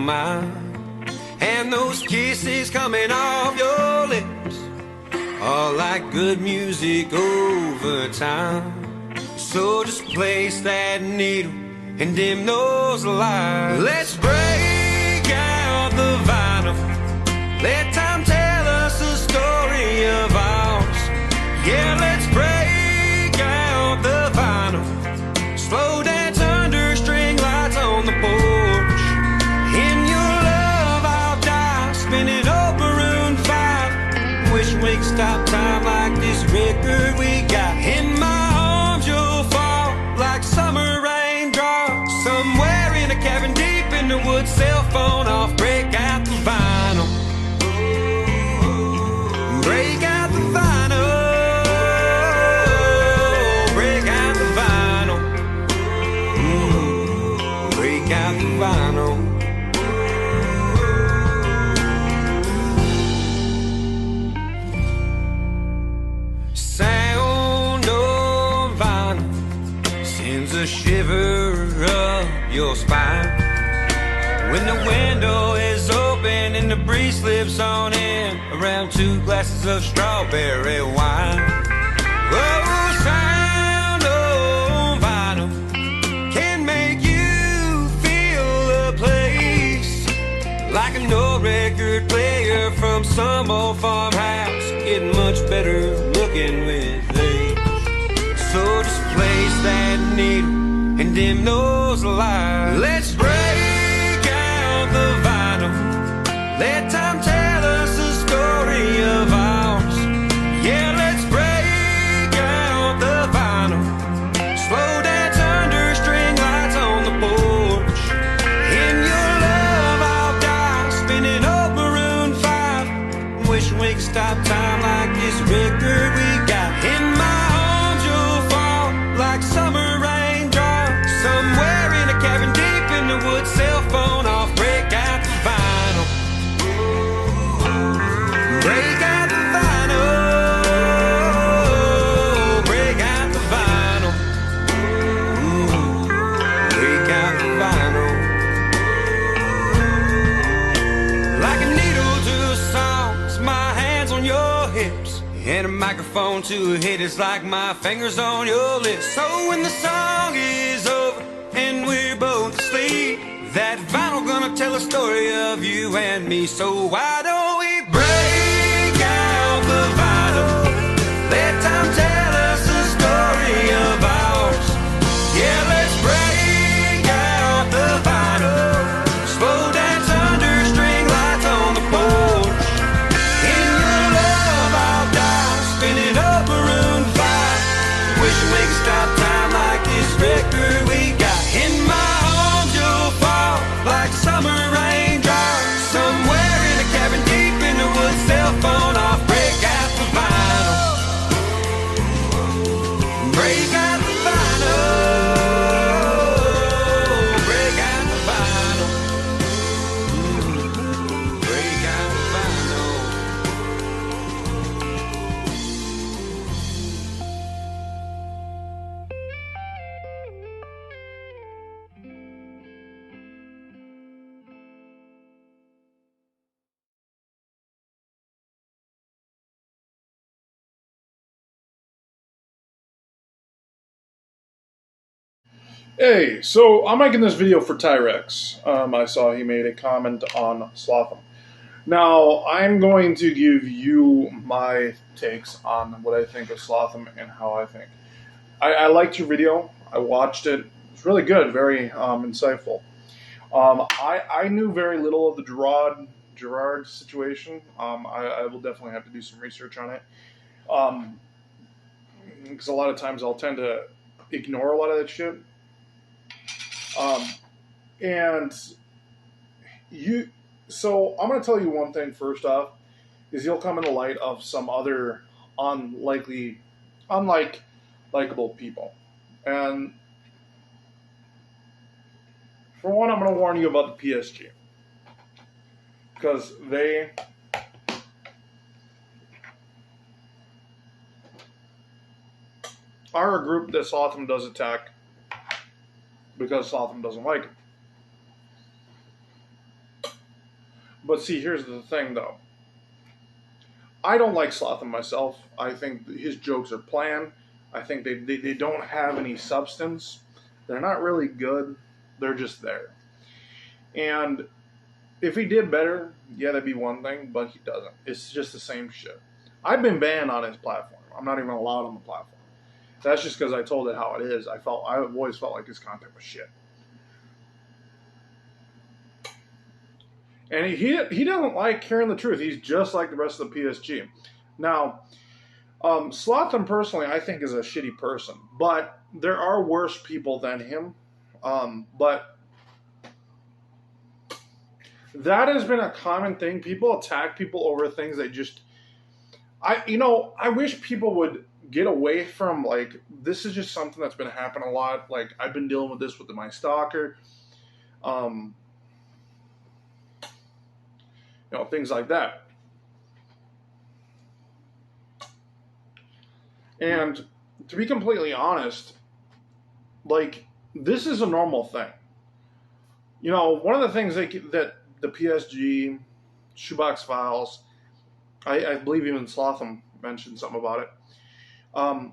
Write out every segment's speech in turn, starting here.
mind. And those kisses coming off your lips are like good music over time. So just place that needle and dim those lights. Let's break out the vinyl. Let time tell us a story of ours. Yeah, let's break out the vinyl. Slow dance under string lights on the porch. In your love I'll die, spinning old Maroon 5. Wishing we could stop time like this record we got. In my arms you'll fall like summer raindrops. Somewhere in a cabin deep in the woods, cell phone off. Break out the vinyl. Break out the vinyl. Break out the vinyl. Break out the vinyl. Sound of vinyl sends a shiver up your spine. When the window is open and the breeze slips on in around 2 glasses of strawberry wine. Oh, sound of vinyl can make you feel a place, like an old record player from some old farmhouse, getting much better looking with age. So just place that needle and dim those lights. Let's break out the vinyl. Let time tell us a story of ours. Yeah, let's break out the vinyl. Slow dance under string lights on the porch. In your love I'll die, spinning old Maroon 5. Wishing we could stop time like this record we got. In my arms you'll fall like summer raindrops. Somewhere in a cabin deep in the woods, cell phone off. Break out the vinyl. Break out the vinyl. Break out the vinyl. Break out the vinyl. Like a needle to a song, it's my hands on your hips, and a microphone to a hit is like my fingers on your lips. So when the song is over and we're both asleep, that vinyl gonna tell a story of you and me. So why don't we break out the vinyl? Let time tell us a story of ours. Yeah, let's break out the vinyl. Slow dance under string lights on the porch. In your love I'll die, spinning up Maroon 5. Wishing we could stop time like this record we got. In my arms you'll fall like summer raindrops. Somewhere in a cabin deep in the woods, cell phone off. Break out the vinyl. Break out the vinyl. Break out the vinyl. Break out the vinyl. Hey, so I'm making this video for Tyrex. I saw he made a comment on Slotham. Now, I'm going to give you my takes on what I think of Slotham and how I think. I liked your video. I watched it. It's really good, very insightful. I knew very little of the Gerard situation. I will definitely have to do some research on it. Because a lot of times I'll tend to ignore a lot of that shit. So I'm going to tell you one thing first off, is you'll come in the light of some other likable people. And for one, I'm going to warn you about the PSG. Because they are a group that Slotham does attack because Slotham doesn't like him. But see, here's the thing, though. I don't like Slotham myself. I think his jokes are planned. I think they don't have any substance. They're not really good. They're just there. And if he did better, yeah, that'd be one thing, but he doesn't. It's just the same shit. I've been banned on his platform. I'm not even allowed on the platform. That's just because I told it how it is. I've always felt like his content was shit. And he doesn't like hearing the truth. He's just like the rest of the PSG. Now, Slotham personally, I think, is a shitty person. But there are worse people than him. But that has been a common thing. People attack people over things they just... I wish people would get away from, like, this is just something that's been happening a lot. Like, I've been dealing with this with my stalker. Things like that. And to be completely honest, like, this is a normal thing. One of the things that the PSG, Shoebox Files, I believe even Slotham mentioned something about it.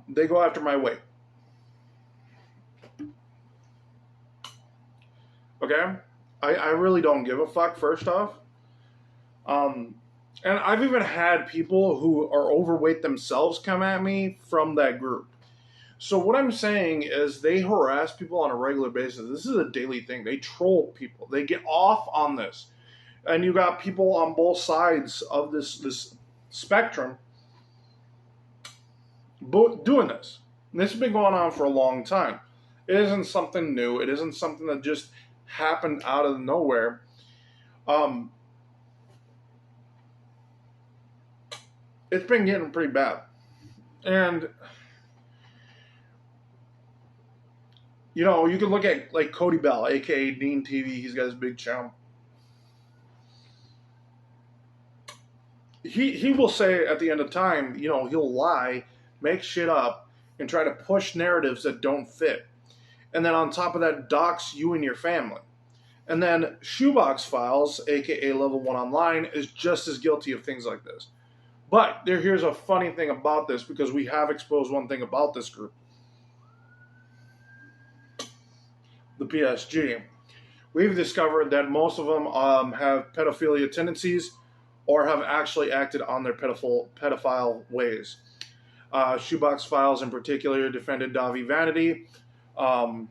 They go after my weight. Okay? I really don't give a fuck, first off. And I've even had people who are overweight themselves come at me from that group. So what I'm saying is they harass people on a regular basis. This is a daily thing. They troll people. They get off on this. And you got people on both sides of this spectrum doing this. And this has been going on for a long time. It isn't something new. It isn't something that just happened out of nowhere. It's been getting pretty bad. And, you can look at, like, Cody Bell, a.k.a. Dean TV. He's got his big channel. He will say at the end of time, he'll lie, make shit up, and try to push narratives that don't fit. And then on top of that, dox you and your family. And then Shoebox Files, a.k.a. Level 1 Online, is just as guilty of things like this. But here's a funny thing about this, because we have exposed one thing about this group. The PSG. We've discovered that most of them have pedophilia tendencies or have actually acted on their pedophile ways. Shoebox Files in particular defended Davi Vanity. Albert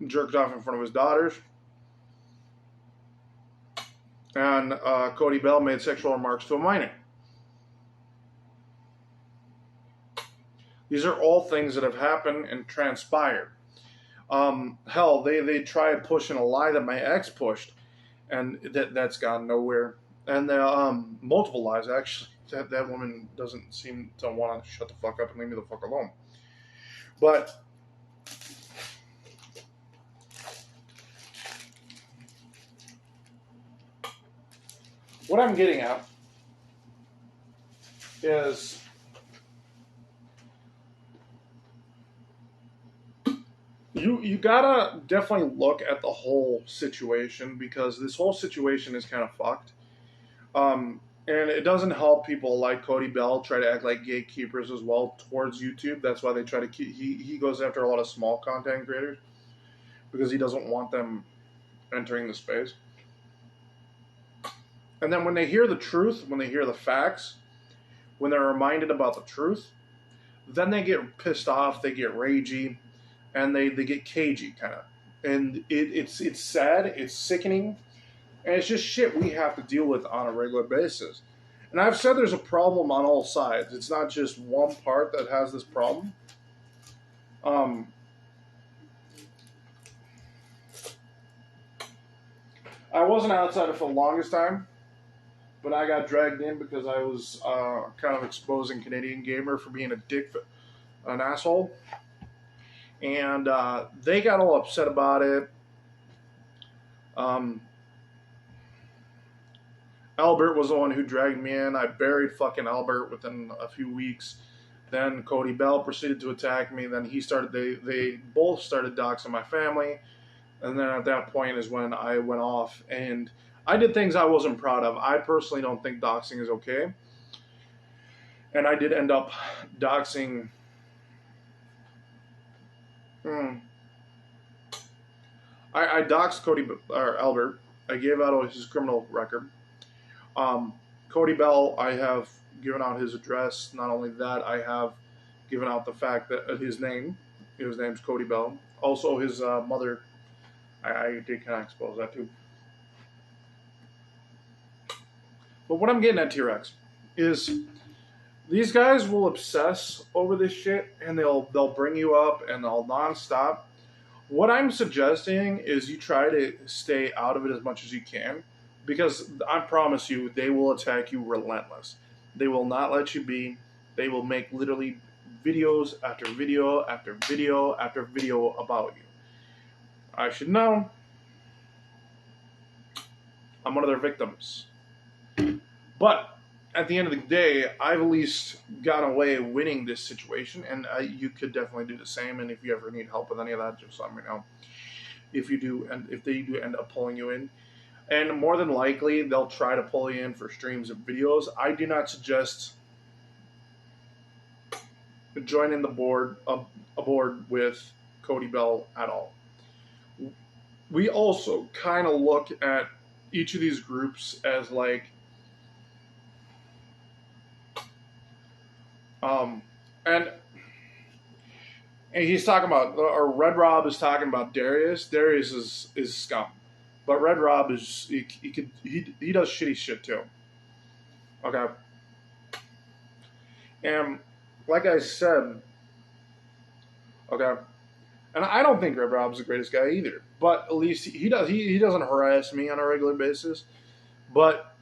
jerked off in front of his daughters. And Cody Bell made sexual remarks to a minor. These are all things that have happened and transpired. Hell, they tried pushing a lie that my ex pushed, and that's gone nowhere. And multiple lies, actually. That woman doesn't seem to want to shut the fuck up and leave me the fuck alone. But what I'm getting at is you gotta definitely look at the whole situation, because this whole situation is kind of fucked. And it doesn't help people like Cody Bell try to act like gatekeepers as well towards YouTube. That's why they try to keep, he goes after a lot of small content creators, because he doesn't want them entering the space. And then when they hear the truth, when they hear the facts, when they're reminded about the truth, then they get pissed off, they get ragey, and they get cagey, kind of. And it's sad, it's sickening, and it's just shit we have to deal with on a regular basis. And I've said there's a problem on all sides. It's not just one part that has this problem. I wasn't outside for the longest time, but I got dragged in because I was kind of exposing Canadian Gamer for being a dick, an asshole. And they got all upset about it. Albert was the one who dragged me in. I buried fucking Albert within a few weeks. Then Cody Bell proceeded to attack me. Then they both started doxing my family. And then at that point is when I went off and I did things I wasn't proud of. I personally don't think doxing is okay. And I did end up doxing. I doxed Cody or Albert. I gave out his criminal record. Cody Bell, I have given out his address. Not only that, I have given out the fact that his name's Cody Bell. Also, his mother, I did kind of expose that too. But what I'm getting at, T-Rex, is these guys will obsess over this shit, and they'll bring you up, and they'll nonstop. What I'm suggesting is you try to stay out of it as much as you can, because I promise you, they will attack you relentless. They will not let you be. They will make literally videos after video after video after video about you. I should know. I'm one of their victims. But at the end of the day, I've at least gotten away winning this situation, and you could definitely do the same. And if you ever need help with any of that, just let me know. If you do, and if they do end up pulling you in, and more than likely they'll try to pull you in for streams and videos. I do not suggest joining the board with Cody Bell at all. We also kind of look at each of these groups as like and he's talking about, or Red Rob is talking about Darius. Darius is scum, but Red Rob is he does shitty shit too. Okay, and like I said, okay, and I don't think Red Rob's the greatest guy either, but at least he doesn't harass me on a regular basis, but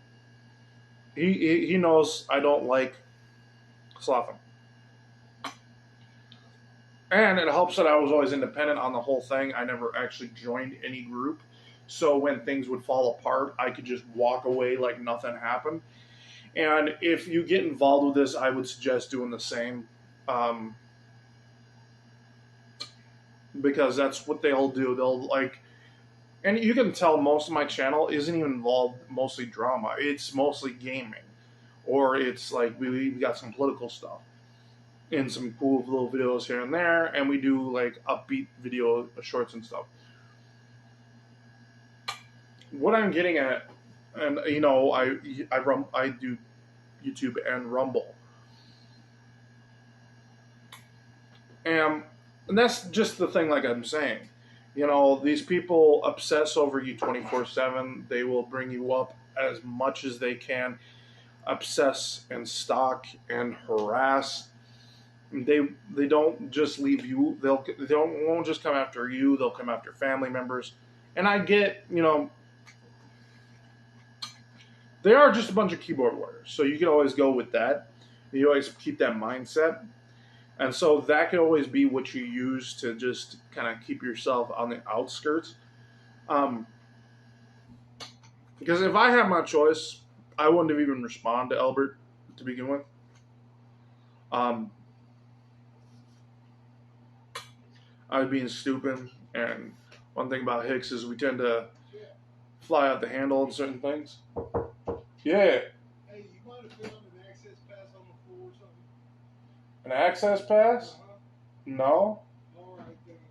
he knows I don't like Slotham. And it helps that I was always independent on the whole thing. I never actually joined any group. So when things would fall apart, I could just walk away like nothing happened. And if you get involved with this, I would suggest doing the same. Because that's what they'll do. They'll like, and you can tell most of my channel isn't even involved mostly drama. It's mostly gaming. Or it's like we got some political stuff and some cool little videos here and there, and we do like upbeat video shorts and stuff. What I'm getting at, and you know, I do YouTube and Rumble, and that's just the thing. Like I'm saying, you know, these people obsess over you 24/7. They will bring you up as much as they can, obsess and stalk and harass. They don't just leave you. They won't just come after you. They'll come after family members. And I get, you know, they are just a bunch of keyboard warriors. So you can always go with that. You always keep that mindset. And so that could always be what you use to just kind of keep yourself on the outskirts. Because if I had my choice, I wouldn't have even responded to Albert to begin with. I was being stupid, and one thing about Hicks is we tend to fly out the handle on certain things. Yeah. Hey, you might have found an access pass on the floor or something? An access pass? No. All right, thanks,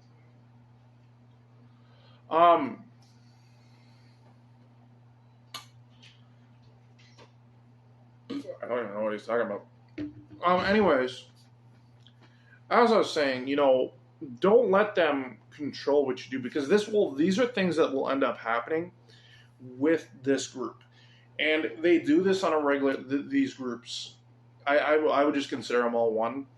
I don't even know what he's talking about. Anyways, as I was saying, you know, don't let them control what you do, because these are things that will end up happening with this group. And they do this on a regular, these groups. I would just consider them all one.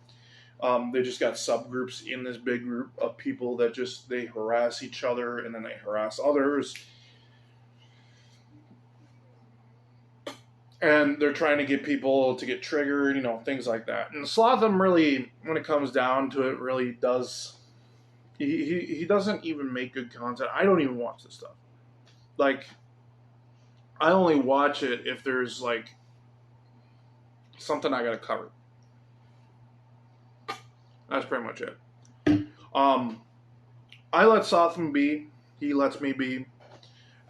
They just got subgroups in this big group of people that just, they harass each other and then they harass others. And they're trying to get people to get triggered, you know, things like that. And Slotham really, when it comes down to it, really does, he doesn't even make good content. I don't even watch this stuff. Like, I only watch it if there's, like, something I gotta cover. That's pretty much it. I let Slotham be. He lets me be.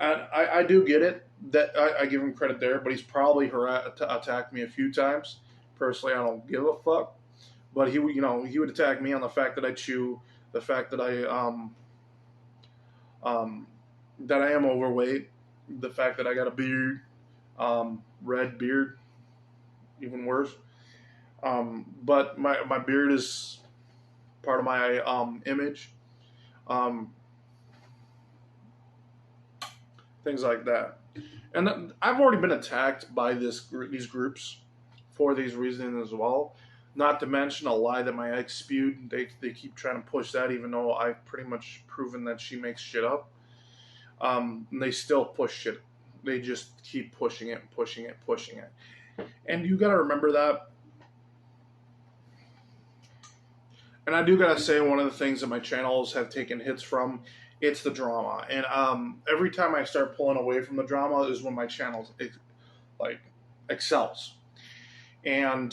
And I do get it. That I give him credit there, but he's probably attacked me a few times. Personally, I don't give a fuck. But he would, he would attack me on the fact that I chew, the fact that that I am overweight, the fact that I got a beard, red beard, even worse. But my beard is part of my image. Things like that. And I've already been attacked by these groups for these reasons as well. Not to mention a lie that my ex spewed. They keep trying to push that, even though I've pretty much proven that she makes shit up. And they still push shit. They just keep pushing it, pushing it, pushing it. And you gotta remember that. And I do gotta say, one of the things that my channels have taken hits from, it's the drama. And every time I start pulling away from the drama is when my channel excels. And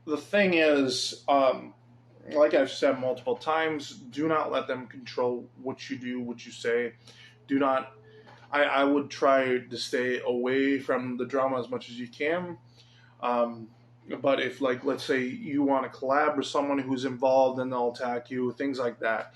the thing is, like I've said multiple times, do not let them control what you do, what you say. Do not. I would try to stay away from the drama as much as you can. But if, like, let's say you want to collab with someone who's involved and they'll attack you, things like that.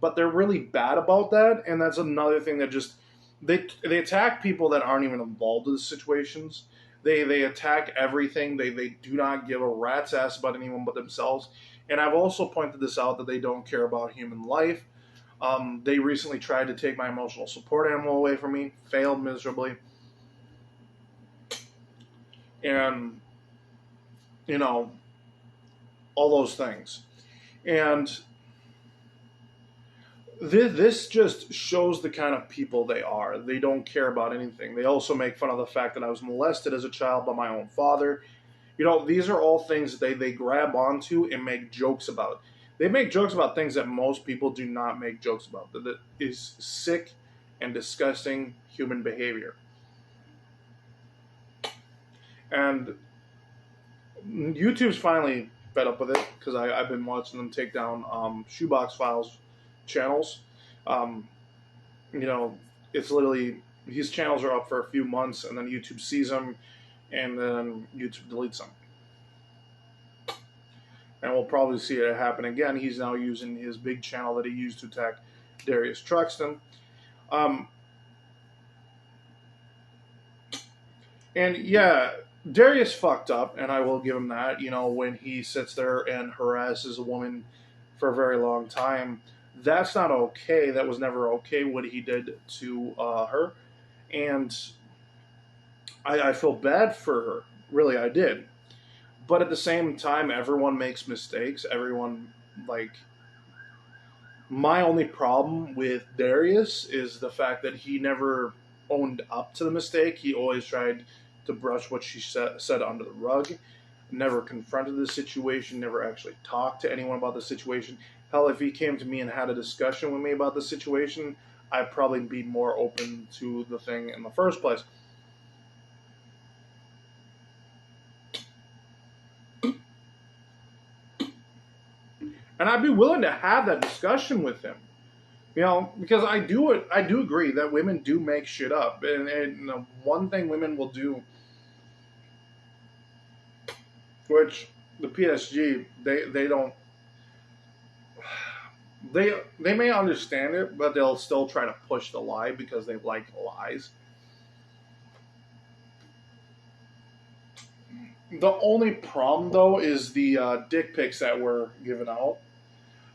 But they're really bad about that, and that's another thing that just they attack people that aren't even involved in the situations. They attack everything. They do not give a rat's ass about anyone but themselves. And I've also pointed this out, that they don't care about human life. They recently tried to take my emotional support animal away from me, failed miserably. And, all those things. And this just shows the kind of people they are. They don't care about anything. They also make fun of the fact that I was molested as a child by my own father. These are all things that they grab onto and make jokes about. They make jokes about things that most people do not make jokes about. That is sick and disgusting human behavior. And YouTube's finally fed up with it, because I've been watching them take down Shoebox Files channels. It's literally, his channels are up for a few months, and then YouTube sees them, and then YouTube deletes them. And we'll probably see it happen again. He's now using his big channel that he used to attack Darius Truxton. And yeah, Darius fucked up, and I will give him that. When he sits there and harasses a woman for a very long time, that's not okay. That was never okay, what he did to her. And I feel bad for her. Really, I did. But at the same time, everyone makes mistakes. Everyone, my only problem with Darius is the fact that he never owned up to the mistake. He always tried to brush what she said under the rug, never confronted the situation, never actually talked to anyone about the situation. Hell, if he came to me and had a discussion with me about the situation, I'd probably be more open to the thing in the first place. And I'd be willing to have that discussion with him. Because I do agree that women do make shit up. And the one thing women will do, which the PSG, they don't, they may understand it, but they'll still try to push the lie because they like lies. The only problem, though, is the dick pics that were given out.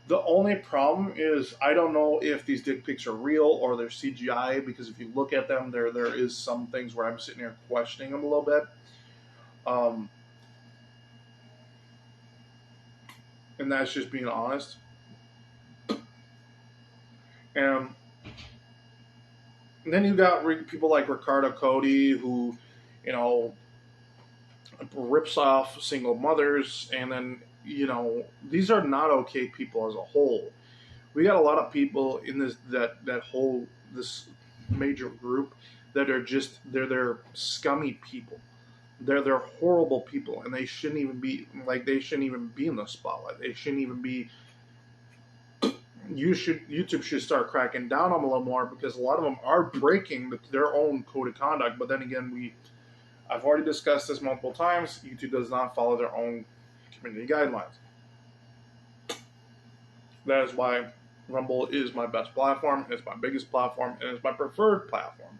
The only problem is I don't know if these dick pics are real or they're CGI, because if you look at them, there is some things where I'm sitting here questioning them a little bit. And that's just being honest. And then you got people like Ricardo Cody, who, rips off single mothers, and then, these are not okay people as a whole. We got a lot of people in this this major group that are just they're scummy people. They're horrible people, and they shouldn't even be in the spotlight. They shouldn't even be YouTube should start cracking down on them a little more, because a lot of them are breaking their own code of conduct. But then again, I've already discussed this multiple times. YouTube does not follow their own community guidelines. That is why Rumble is my best platform, it's my biggest platform, and it's my preferred platform.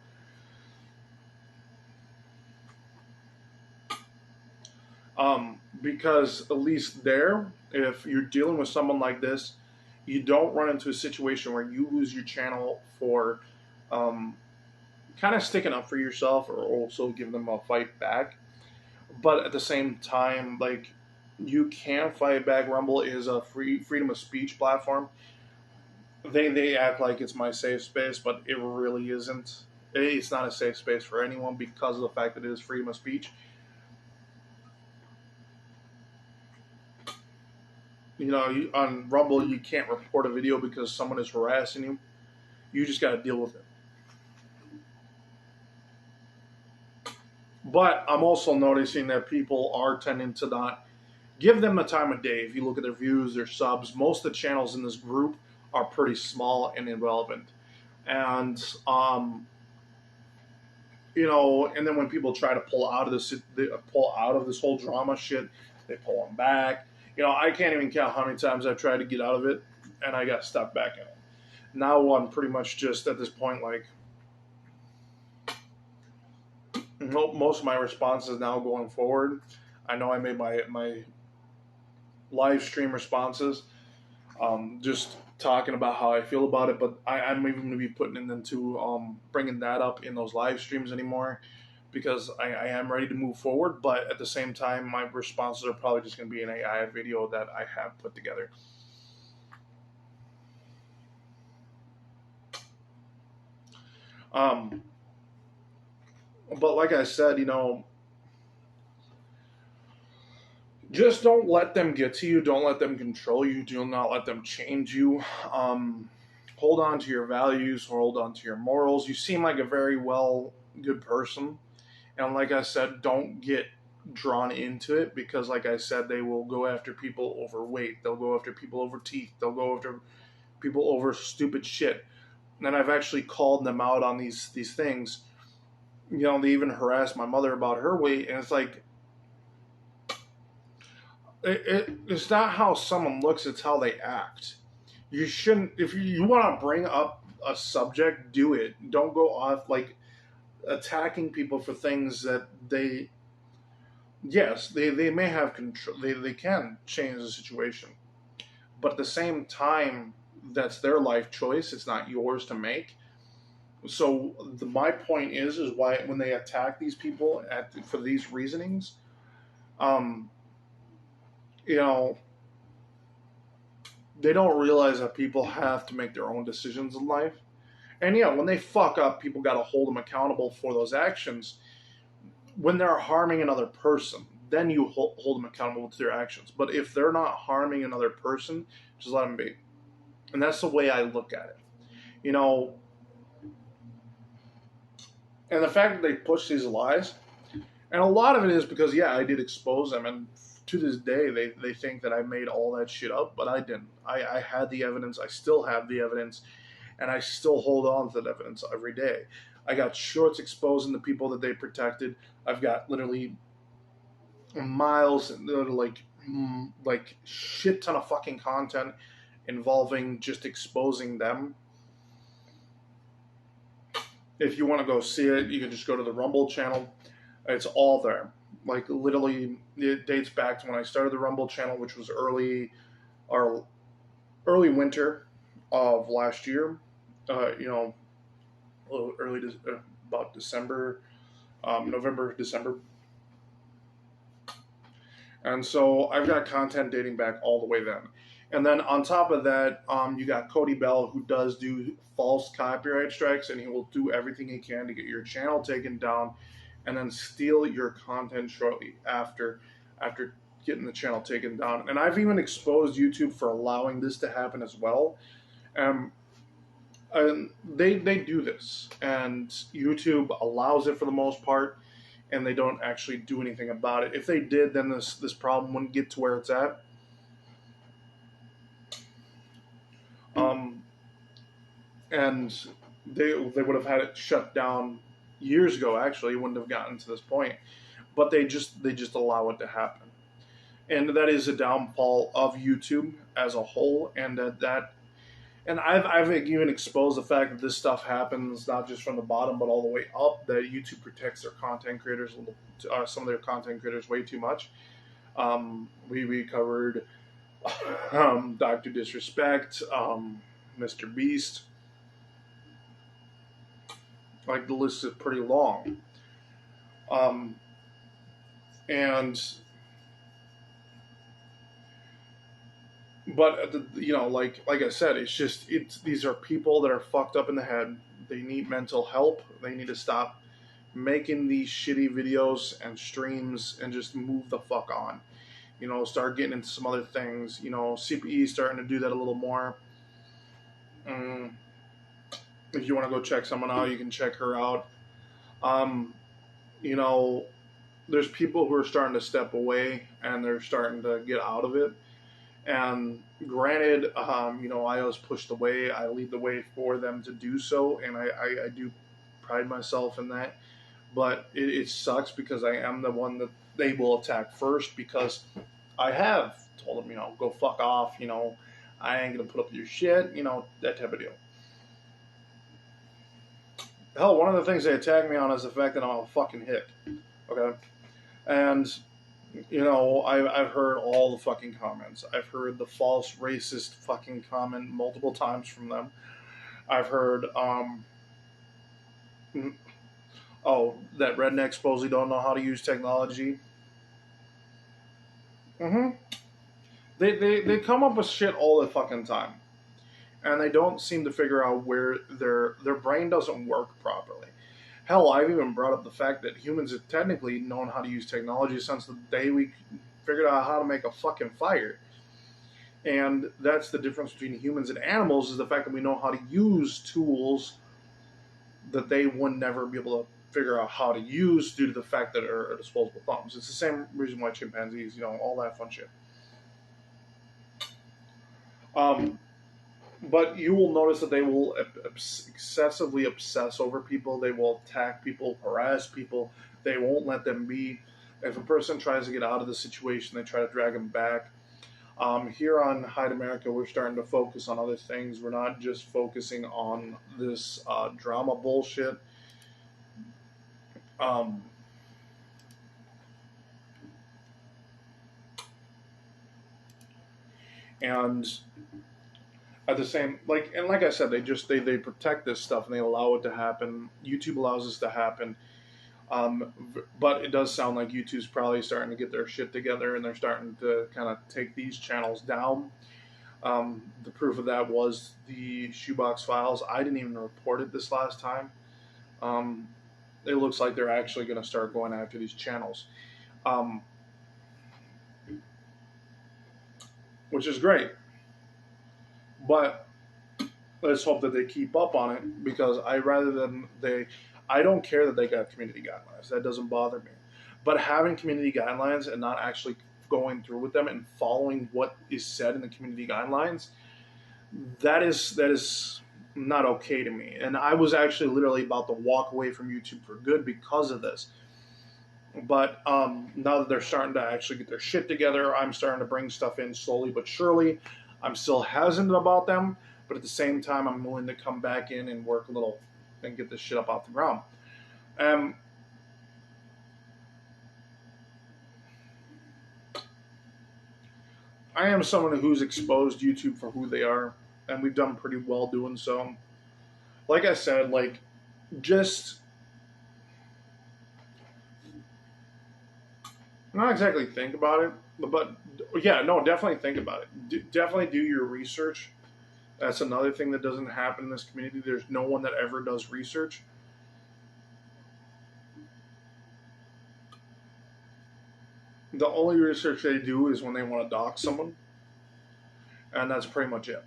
Because at least there, if you're dealing with someone like this, you don't run into a situation where you lose your channel for kind of sticking up for yourself, or also give them a fight back. But at the same time, like, you can fight back. Rumble is a freedom of speech platform. They act like it's my safe space, but it really isn't. It's not a safe space for anyone because of the fact that it is freedom of speech. You know, on Rumble, you can't report a video because someone is harassing you. You just got to deal with it. But I'm also noticing that people are tending to not give them the time of day. If you look at their views, their subs, most of the channels in this group are pretty small and irrelevant. And, you know, and then when people try to pull out of this whole drama shit, they pull them back. You know, I can't even count how many times I've tried to get out of it, and I got stuck back in it. Now I'm pretty much just at this point, like, most of my responses now going forward, I know I made my live stream responses, just talking about how I feel about it, but I'm even going to be putting into bringing that up in those live streams anymore, because I am ready to move forward. But at the same time, my responses are probably just going to be an AI video that I have put together. But like I said, you know, just don't let them get to you. Don't let them control you. Do not let them change you. Hold on to your values. Hold on to your morals. You seem like a very good person. And like I said, don't get drawn into it, because like I said, they will go after people over weight. They'll go after people over teeth. They'll go after people over stupid shit. And I've actually called them out on these things. You know, they even harassed my mother about her weight, and it's like, it's not how someone looks, it's how they act. You shouldn't, if you want to bring up a subject, do it. Don't go off like attacking people for things that they may have control, they can change the situation, but at the same time, that's their life choice, it's not yours to make. So my point is why when they attack these people for these reasonings, you know, they don't realize that people have to make their own decisions in life. And yeah, when they fuck up, people got to hold them accountable for those actions. When they're harming another person, then you hold them accountable to their actions. But if they're not harming another person, just let them be. And that's the way I look at it. You know, and the fact that they push these lies, and a lot of it is because, yeah, I did expose them, and to this day, they think that I made all that shit up, but I didn't. I had the evidence, I still have the evidence, and I still hold on to that evidence every day. I got shorts exposing the people that they protected. I've got literally miles, like shit ton of fucking content involving just exposing them. If you want to go see it, you can just go to the Rumble channel. It's all there. Like, literally, it dates back to when I started the Rumble channel, which was early winter of last year. You know, a little early, about December, November, December. And so I've got content dating back all the way then. And then on top of that, you got Cody Bell, who does do false copyright strikes, and he will do everything he can to get your channel taken down and then steal your content shortly after getting the channel taken down. And I've even exposed YouTube for allowing this to happen as well. And they do this, and YouTube allows it for the most part, and they don't actually do anything about it. If they did, then this problem wouldn't get to where it's at. and they would have had it shut down years ago. Actually, it wouldn't have gotten to this point, but they just allow it to happen, and that is a downfall of YouTube as a whole, and that and I've even exposed the fact that this stuff happens not just from the bottom but all the way up. That YouTube protects their content creators, some of their content creators, way too much. We covered Dr. Disrespect, Mr. Beast. Like, the list is pretty long, and but like I said, these are people that are fucked up in the head. They need mental help. They need to stop making these shitty videos and streams and just move the fuck on. Start getting into some other things. CPE starting to do that a little more. If you want to go check someone out, you can check her out. There's people who are starting to step away and they're starting to get out of it. And granted, I was pushed away. I lead the way for them to do so, and I do pride myself in that. But it sucks because I am the one that they will attack first, because I have told them, go fuck off. I ain't gonna put up with your shit. That type of deal. Hell, one of the things they attack me on is the fact that I'm a fucking hick. Okay, and I've heard all the fucking comments. I've heard the false racist fucking comment multiple times from them. I've heard, that rednecks supposedly don't know how to use technology. They come up with shit all the fucking time. And they don't seem to figure out where their brain doesn't work properly. Hell, I've even brought up the fact that humans have technically known how to use technology since the day we figured out how to make a fucking fire. And that's the difference between humans and animals, is the fact that we know how to use tools that they would never be able to figure out how to use due to the fact that are disposable thumbs. It's the same reason why chimpanzees, all that fun shit. But you will notice that they will excessively obsess over people. They will attack people, harass people. They won't let them be. If a person tries to get out of the situation, they try to drag them back. Here on Hide America, we're starting to focus on other things. We're not just focusing on this drama bullshit. And at the same, like I said, they protect this stuff and they allow it to happen. YouTube allows this to happen. But it does sound like YouTube's probably starting to get their shit together and they're starting to kind of take these channels down. The proof of that was the Shoebox Files. I didn't even report it this last time. It looks like they're actually going to start going after these channels, which is great. But let's hope that they keep up on it, because I don't care that they got community guidelines. That doesn't bother me. But having community guidelines and not actually going through with them and following what is said in the community guidelines, that is not okay to me. And I was actually literally about to walk away from YouTube for good because of this. But now that they're starting to actually get their shit together, I'm starting to bring stuff in slowly but surely. I'm still hesitant about them, but at the same time, I'm willing to come back in and work a little and get this shit up off the ground. I am someone who's exposed YouTube for who they are, and we've done pretty well doing so. Like I said, just not exactly think about it, but yeah, no, definitely think about it. Definitely do your research. That's another thing that doesn't happen in this community. There's no one that ever does research. The only research they do is when they want to dox someone, and that's pretty much it.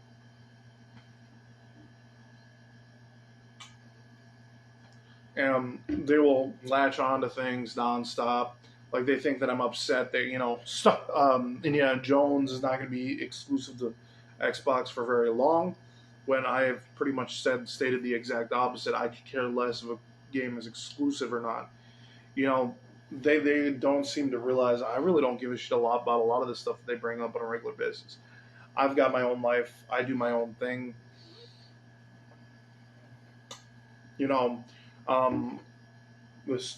And they will latch on to things nonstop. Like, they think that I'm upset that, Indiana Jones is not going to be exclusive to Xbox for very long. when I have pretty much stated the exact opposite. I could care less if a game is exclusive or not. You know, they don't seem to realize I really don't give a shit a lot about a lot of the stuff that they bring up on a regular basis. I've got my own life. I do my own thing. You know, this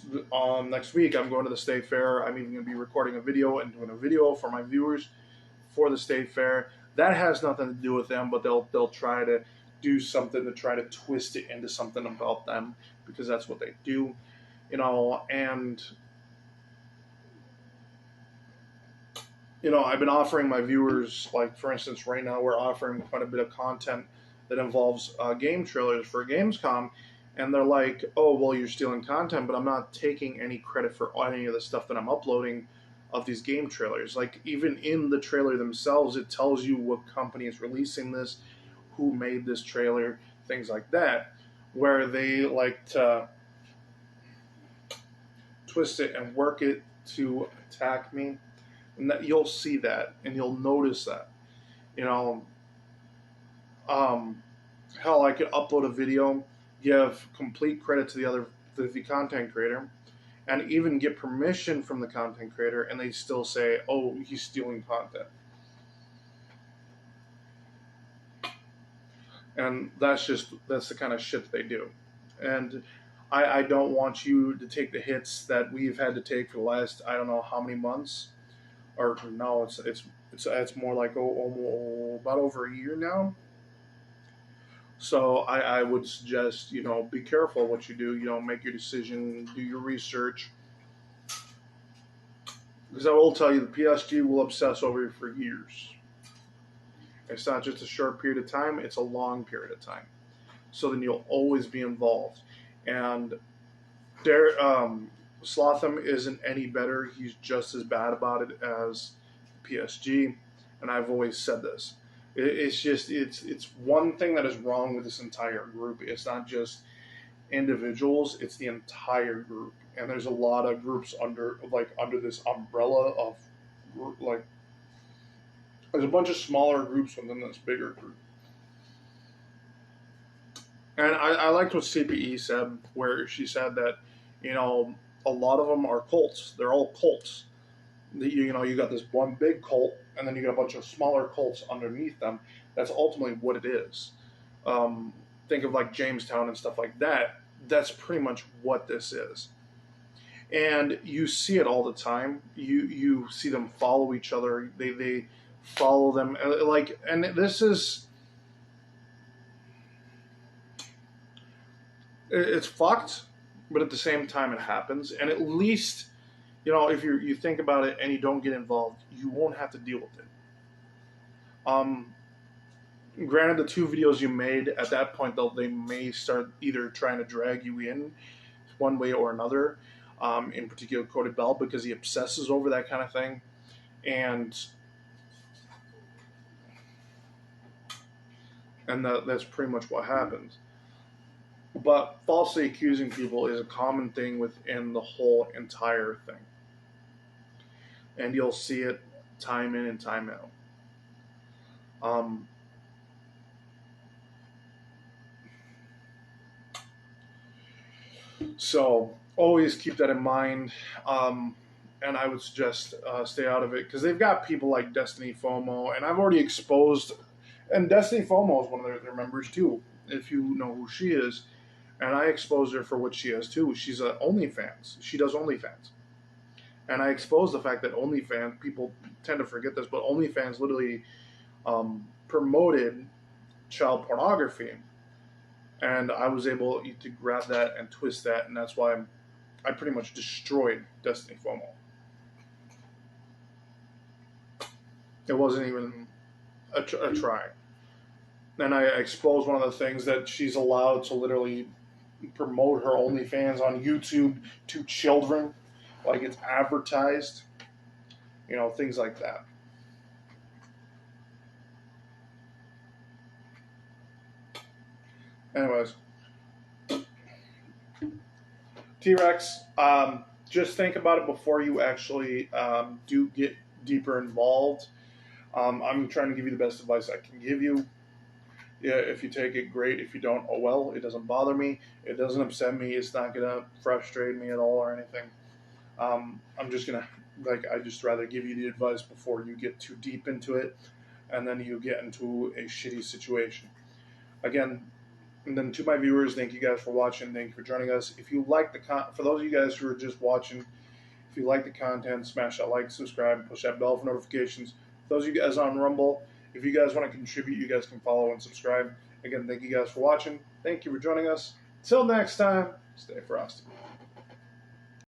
next week I'm going to the state fair. I'm even going to be recording a video and doing a video for my viewers for the state fair. That has nothing to do with them, but they'll try to do something to try to twist it into something about them, because that's what they do, you know. And you know, I've been offering my viewers, like for instance, right now we're offering quite a bit of content that involves game trailers for Gamescom, and they're like, "Oh, well, you're stealing content," but I'm not taking any credit for any of the stuff that I'm uploading of these game trailers. Like, even in the trailer themselves, it tells you what company is releasing this, who made this trailer, things like that, where they like to twist it and work it to attack me. And that you'll see that, and you'll notice that. You know, hell, I could upload a video, give complete credit to the content creator, and even get permission from the content creator, and they still say, "Oh, he's stealing content." And that's the kind of shit that they do. And I don't want you to take the hits that we've had to take for the last, I don't know how many months, or no, it's more like about over a year now. So I would suggest, you know, be careful what you do. You know, make your decision, do your research, because I will tell you, the PSG will obsess over you for years. It's not just a short period of time; it's a long period of time. So then you'll always be involved. And Slotham isn't any better. He's just as bad about it as PSG, and I've always said this. It's one thing that is wrong with this entire group. It's not just individuals; it's the entire group. And there's a lot of groups under this umbrella of like. There's a bunch of smaller groups within this bigger group. And I liked what CPE said, where she said that, you know, a lot of them are cults. They're all cults. You know, you got this one big cult, and then you got a bunch of smaller cults underneath them. That's ultimately what it is. Think of like Jamestown and stuff like that. That's pretty much what this is. And you see it all the time. You see them follow each other. They follow them, like, and this is, it's fucked, but at the same time it happens. And at least, you know, if you think about it and you don't get involved, you won't have to deal with it. Granted, the 2 videos you made, at that point, they may start either trying to drag you in one way or another, in particular Cody Bell, because he obsesses over that kind of thing. And that's pretty much what happens. But falsely accusing people is a common thing within the whole entire thing. And you'll see it time in and time out. So always keep that in mind. And I would suggest stay out of it, because they've got people like Destiny FOMO, and I've already exposed. And Destiny FOMO is one of their members too, if you know who she is. And I exposed her for what she is too. She's a OnlyFans. She does OnlyFans. And I exposed the fact that OnlyFans, people tend to forget this, but OnlyFans literally promoted child pornography. And I was able to grab that and twist that, and that's why I pretty much destroyed Destiny FOMO. It wasn't even a try. And I exposed one of the things, that she's allowed to literally promote her OnlyFans on YouTube to children, like it's advertised, you know, things like that. Anyways, T-Rex, just think about it before you actually do get deeper involved. I'm trying to give you the best advice I can give you. Yeah, if you take it, great. If you don't, oh well. It doesn't bother me. It doesn't upset me. It's not gonna frustrate me at all or anything. I'm just gonna I just rather give you the advice before you get too deep into it, and then you get into a shitty situation. Again, and then to my viewers, thank you guys for watching. Thank you for joining us. If you like for those of you guys who are just watching, if you like the content, smash that like, subscribe, and push that bell for notifications. For those of you guys on Rumble, if you guys want to contribute, you guys can follow and subscribe. Again, thank you guys for watching. Thank you for joining us. Till next time, stay frosty.